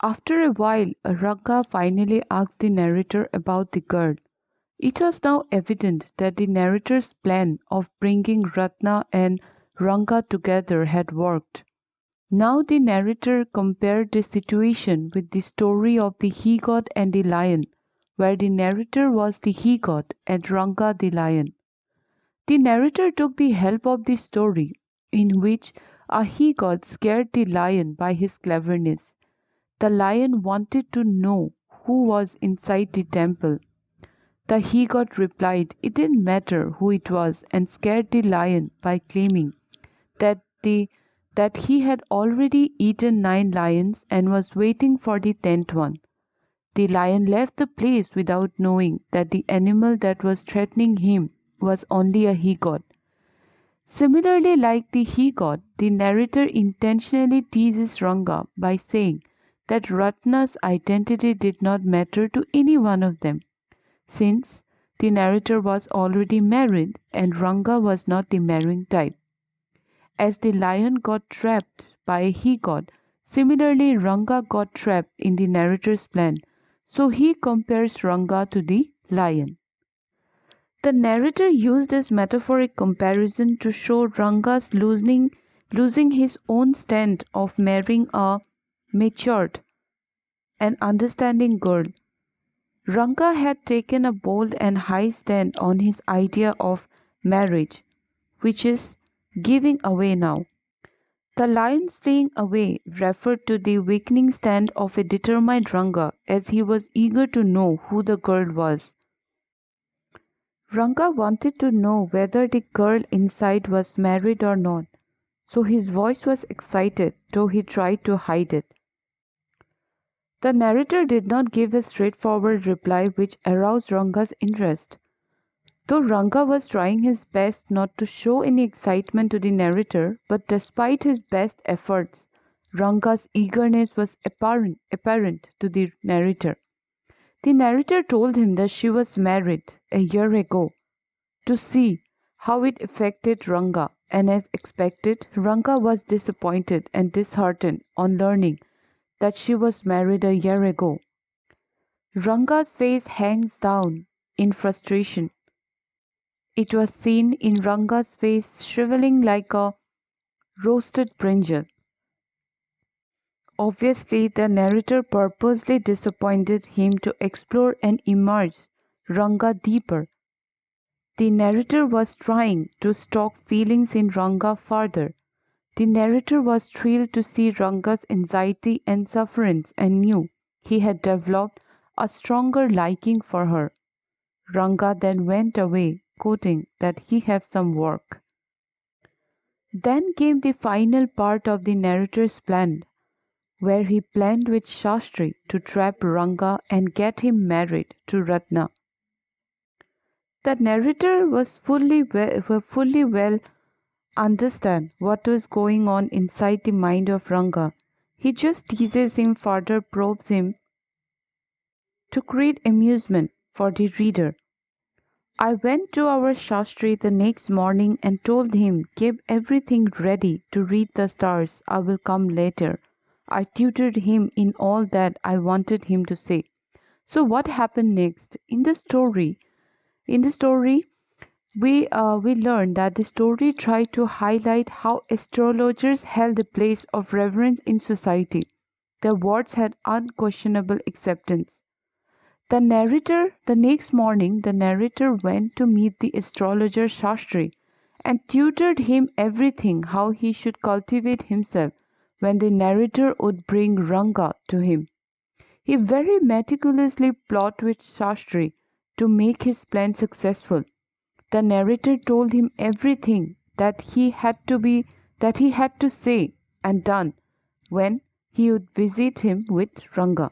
After a while, Ranga finally asked the narrator about the girl. It was now evident that the narrator's plan of bringing Ratna and Ranga together had worked. Now the narrator compared the situation with the story of the he-goat and the lion, where the narrator was the he-goat and Ranga the lion. The narrator took the help of the story, in which a he-goat scared the lion by his cleverness. The lion wanted to know who was inside the temple. The he-goat replied it didn't matter who it was and scared the lion by claiming that he had already eaten 9 lions and was waiting for the 10th one. The lion left the place without knowing that the animal that was threatening him was only a he-goat. Similarly, like the he-goat, the narrator intentionally teases Ranga by saying that Ratna's identity did not matter to any one of them, since the narrator was already married and Ranga was not the marrying type. As the lion got trapped by a he-goat, similarly Ranga got trapped in the narrator's plan, so he compares Ranga to the lion. The narrator used this metaphoric comparison to show Ranga's losing his own stand of marrying a matured and understanding girl. Ranga had taken a bold and high stand on his idea of marriage, which is giving away now. The lion's fleeing away referred to the weakening stand of a determined Ranga, as he was eager to know who the girl was. Ranga wanted to know whether the girl inside was married or not, so his voice was excited, though he tried to hide it. The narrator did not give a straightforward reply which aroused Ranga's interest. Though Ranga was trying his best not to show any excitement to the narrator, but despite his best efforts, Ranga's eagerness was apparent to the narrator. The narrator told him that she was married a year ago, to see how it affected Ranga, and as expected, Ranga was disappointed and disheartened on learning that she was married a year ago. Ranga's face hangs down in frustration. It was seen in Ranga's face shriveling like a roasted brinjal. Obviously, the narrator purposely disappointed him to explore and immerse Ranga deeper. The narrator was trying to stoke feelings in Ranga further. The narrator was thrilled to see Ranga's anxiety and sufferance and knew he had developed a stronger liking for her. Ranga then went away, quoting that he had some work. Then came the final part of the narrator's plan, where he planned with Shastri to trap Ranga and get him married to Ratna. The narrator was fully well understand what was going on inside the mind of Ranga. He just teases him, further probes him to create amusement for the reader. I went to our Shastri the next morning and told him, keep everything ready to read the stars, I will come later. I tutored him in all that I wanted him to say. So what happened next? In the story, we learned that the story tried to highlight how astrologers held a place of reverence in society. Their words had unquestionable acceptance. The next morning, the narrator went to meet the astrologer Shastri and tutored him everything how he should cultivate himself when the narrator would bring Ranga to him. He very meticulously plotted with Shastri to make his plan successful. The narrator told him everything that he had to say and done when he would visit him with Ranga.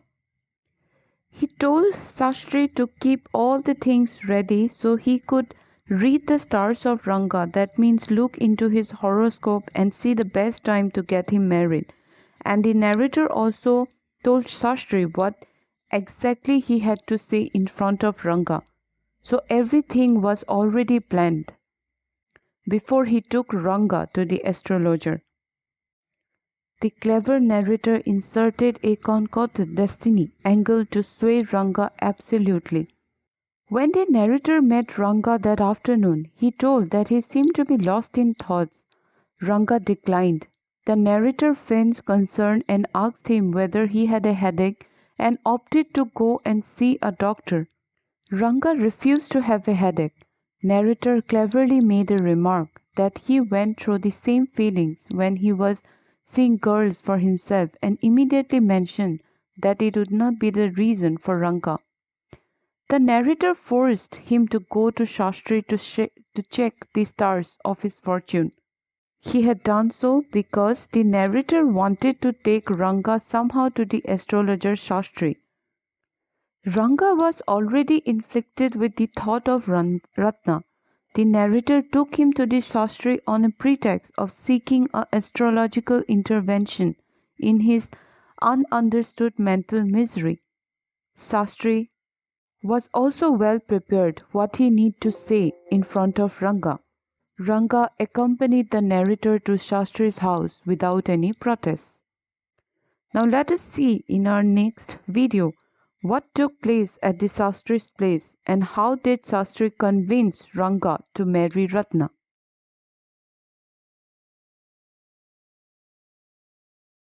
He told Shastri to keep all the things ready so he could read the stars of Ranga, that means look into his horoscope and see the best time to get him married. And the narrator also told Shastri what exactly he had to say in front of Ranga. So everything was already planned before he took Ranga to the astrologer. the clever narrator inserted a concocted destiny angle to sway Ranga absolutely. When the narrator met Ranga that afternoon, he told that he seemed to be lost in thoughts. Ranga declined. The narrator feigned concern and asked him whether he had a headache and opted to go and see a doctor. Ranga refused to have a headache. Narrator cleverly made a remark that he went through the same feelings when he was seeing girls for himself and immediately mentioned that it would not be the reason for Ranga. The narrator forced him to go to Shastri to check the stars of his fortune. He had done so because the narrator wanted to take Ranga somehow to the astrologer Shastri. Ranga was already inflicted with the thought of Ratna. The narrator took him to the Shastri on a pretext of seeking an astrological intervention in his ununderstood mental misery. Shastri was also well prepared what he need to say in front of Ranga. Ranga accompanied the narrator to Shastri's house without any protest. Now let us see in our next video what took place at the Shastri's place and how did Shastri convince Ranga to marry Ratna.